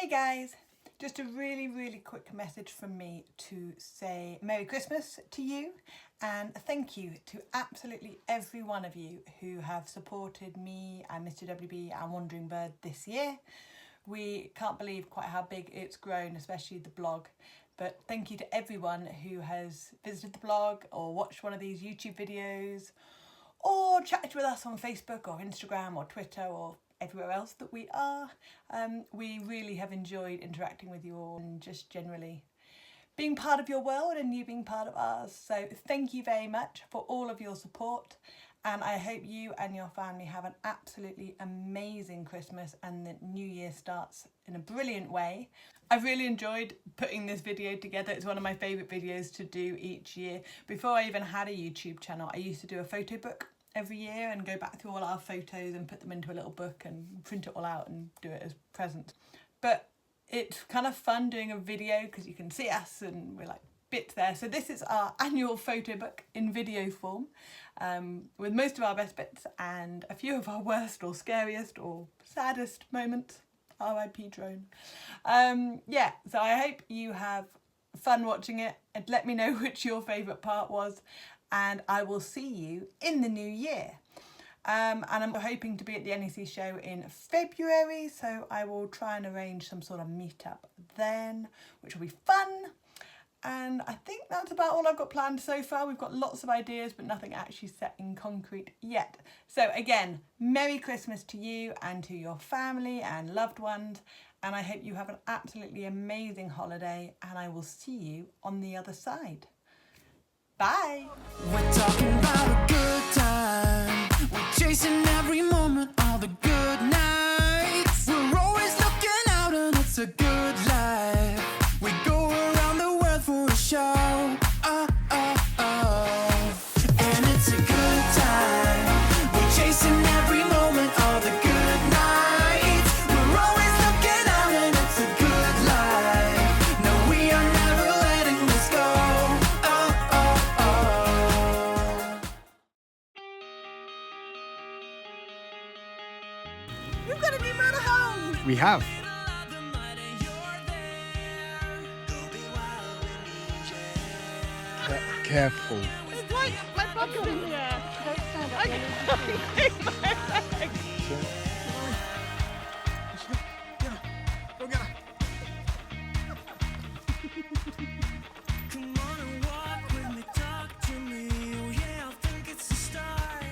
guys, just a really quick message from me to say Merry Christmas to you and thank you to absolutely every one of you who have supported me and Mr. WB and Wandering Bird this year. We can't believe quite how big it's grown, especially the blog, but thank you to everyone who has visited the blog or watched one of these YouTube videos or chatted with us on Facebook or Instagram or Twitter or everywhere else that we are. We really have enjoyed interacting with you all and just generally being part of your world and you being part of ours. So thank you very much for all of your support, and I hope you and your family have an absolutely amazing Christmas and the new year starts in a brilliant way. I've really enjoyed putting this video together. It's one of my favourite videos to do each year. Before I even had a YouTube channel, I used to do a photo book every year and go back through all our photos and put them into a little book and print it all out and do it as presents. But it's kind of fun doing a video because you can see us and we're like bits there. So this is our annual photo book in video form, with most of our best bits and a few of our worst or scariest or saddest moments. RIP drone. Yeah, so I hope you have fun watching it and let me know which your favourite part was, and I will see you in the new year. And I'm hoping to be at the NEC show in February, so I will try and arrange some sort of meetup then, which will be fun. And I think that's about all I've got planned so far. We've got lots of ideas, but nothing actually set in concrete yet. So again, Merry Christmas to you and to your family and loved ones. And I hope you have an absolutely amazing holiday, and I will see you on the other side. Bye. We're talking about a good time. We're chasing every moment, all the good nights. We're always looking out and it's a good life. We go around the world for a show. Oh, oh, oh. And it's a good time. We're chasing every moment, all the good nights. We're always looking out and it's a good life. No, we are never letting this go. Oh, oh, oh. You've got a new motorhome. We have. Careful. It's like my bucket in here. Don't stand up. I can't my leg. Go get her. Come on and walk with me, talk to me. Oh yeah, I think it's a start.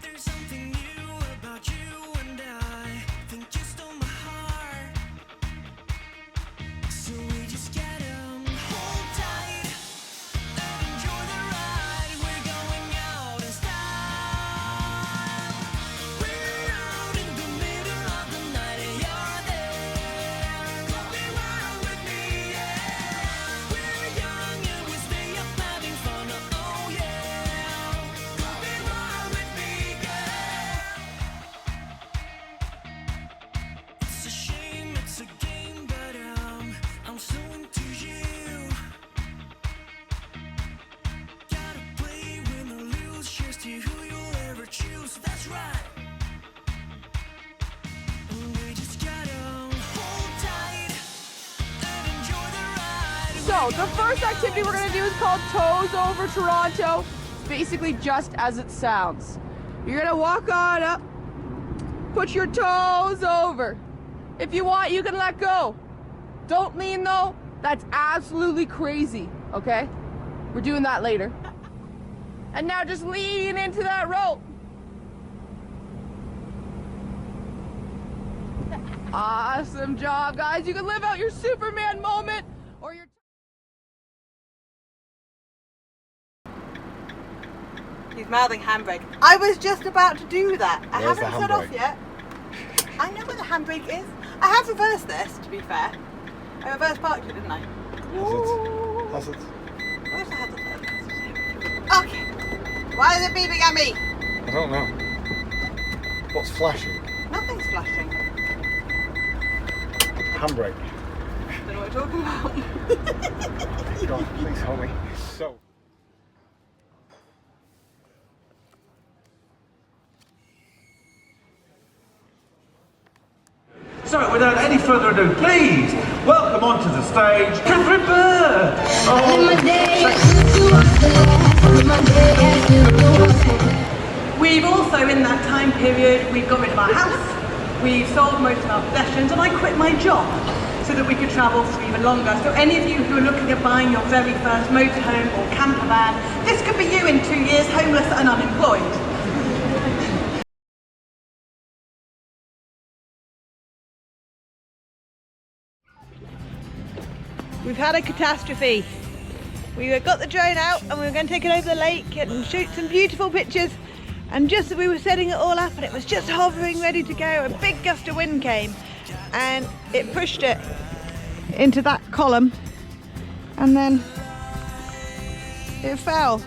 There's something new about you and I think you stole my heart. So we just gotta hold tight and enjoy the ride. We're going out in style. We're out in the middle of the night and you're there. Come be wild with me, yeah. We're young and we stay up having fun, oh yeah. Come be wild with me, yeah. It's a shame, it's a game, but I'm so into you. Gotta play, win or lose, cheers to who you'll ever choose. That's right. And we just gotta hold tight and enjoy the ride. So, the first activity we're going to do is called Toes Over Toronto. It's basically just as it sounds. You're going to walk on up, put your toes over. If you want, you can let go. Don't lean though. That's absolutely crazy, okay? We're doing that later. And now just lean into that rope. Awesome job, guys. You can live out your Superman moment or your... He's mouthing handbrake. I was just about to do that. I Where's the haven't set off handbrake? yet. I know where the handbrake is. I have reversed this, to be fair. I reverse parked it, didn't I? Has it? Where's the hazard light? Okay. Why is it beeping at me? I don't know. What's flashing? Nothing's flashing. Handbrake. Don't know what you're talking about. God, please help me. So. So, without any further ado, please welcome onto the stage, Catherine Bird. We've also, in that time period, we've got rid of our house, we've sold most of our possessions, and I quit my job so that we could travel for even longer. So any of you who are looking at buying your very first motorhome or camper van, this could be you in 2 years, homeless and unemployed. We've had a catastrophe. We got the drone out and we were going to take it over the lake and shoot some beautiful pictures, and just as we were setting it all up and it was just hovering ready to go, a big gust of wind came and it pushed it into that column and then it fell.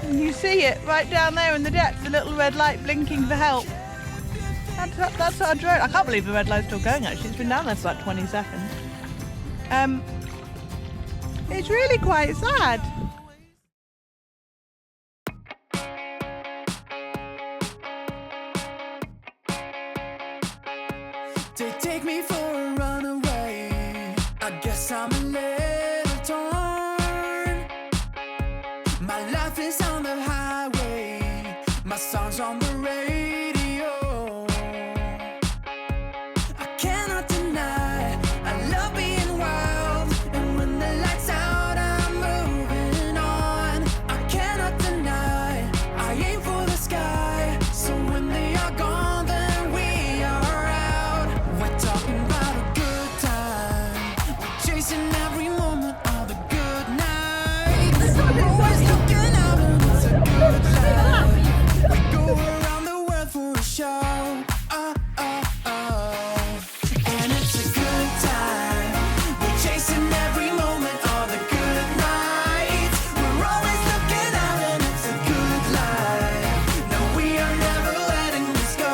And you see it right down there in the depths, the little red light blinking for help. That's our drone. I can't believe the red light's still going actually, it's been down there for about 20 seconds. It's really quite sad. They take me for a runaway. I guess I'm a little torn. My life is on the highway, my song's on the radio. I cannot deny I love being wild, and when the lights out I'm moving on. I cannot deny I aim for the sky, so when they are gone then we are out. We're talking about a good time, we're chasing every moment, all the good nights. We're always looking out and it's a good life. We go around the world for a show. And it's a good time. We're chasing every moment, all the good nights. We're always looking out and it's a good life. No, we are never letting this go.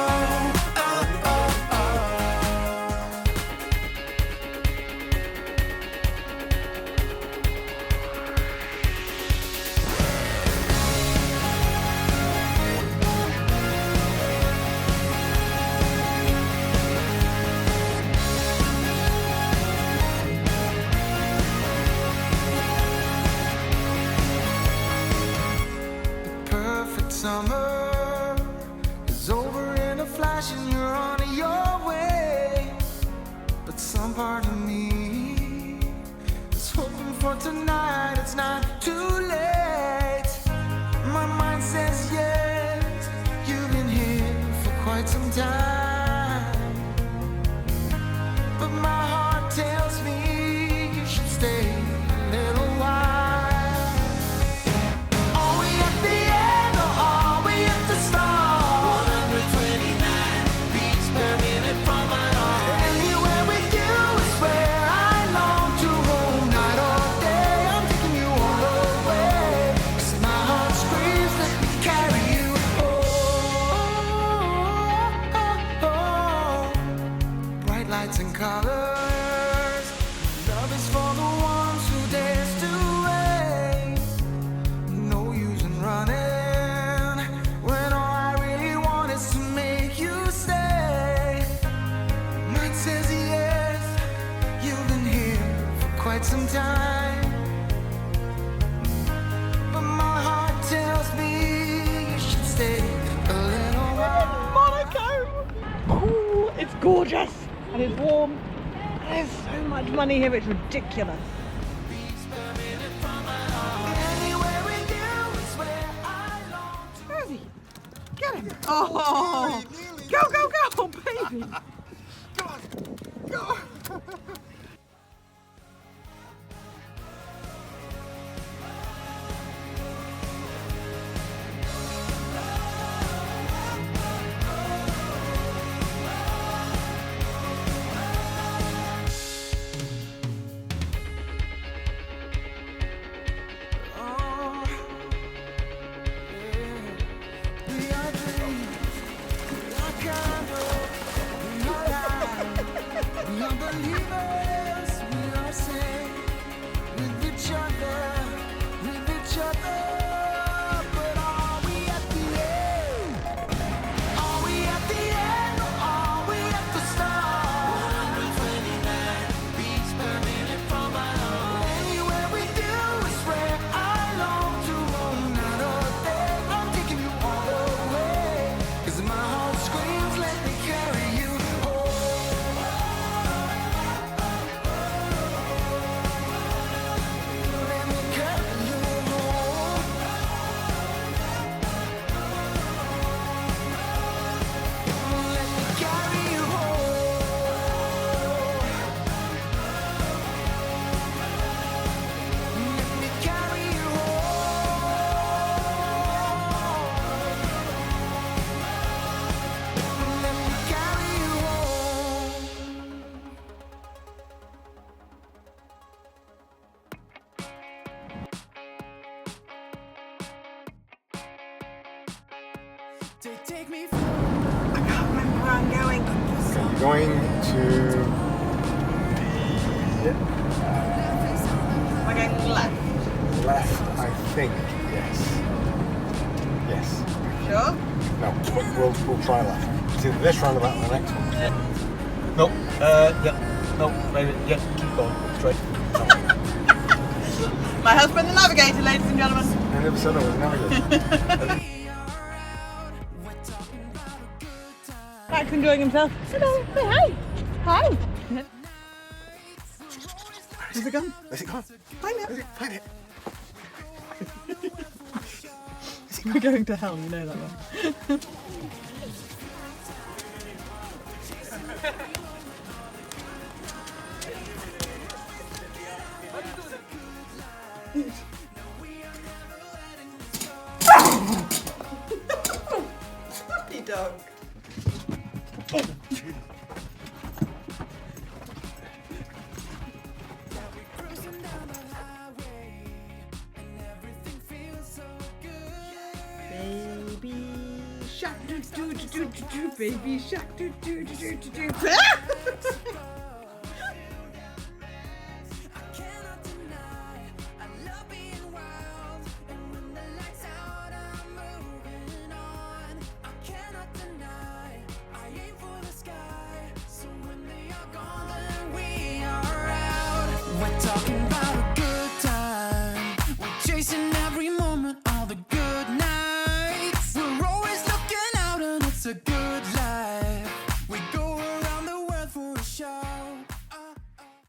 Perfect summer is over in a flash and you're on your way. But some part of me is hoping for tonight, it's not too late. My mind says yes, you've been here for quite some time. But my heart tells me you should stay a little while. Are we at the end or are we at the start? 129 beats per minute from my heart. Anywhere with you is where I long to roam. Night or day, I'm taking you all away. 'Cause my heart screams, let me carry you. Bright lights and colors. Love is for the ones who dares to waste. No use in running when all I really want is to make you stay. Mine says yes, you've been here for quite some time. But my heart tells me you should stay a little while. Monaco! Ooh, it's gorgeous and it's warm. There's so much money here, it's ridiculous. Anywhere with you is where I long to. Where is he? Get him! Oh! Go, go, go, baby! Go on, go. We are dreams, we are candles, we are light, we are believers, we are safe with each other. But are we at the end? Are we at the end or are we going to We're going left. the left, I think. Yes. Yes. Sure? No, we'll try left. It's either this roundabout or the next one. No, yeah, no, maybe, yeah, keep going, straight. No. My husband, the navigator, ladies and gentlemen. I never said I was navigating. Max enjoying himself. Hello, say hi. Hi. Where's it gone? Where's it gone? Find it. Find it. We're going to hell, you know that one. Puppy dog. Baby shark, do do do do do do. Baby shark, do do do do do do. We're talking about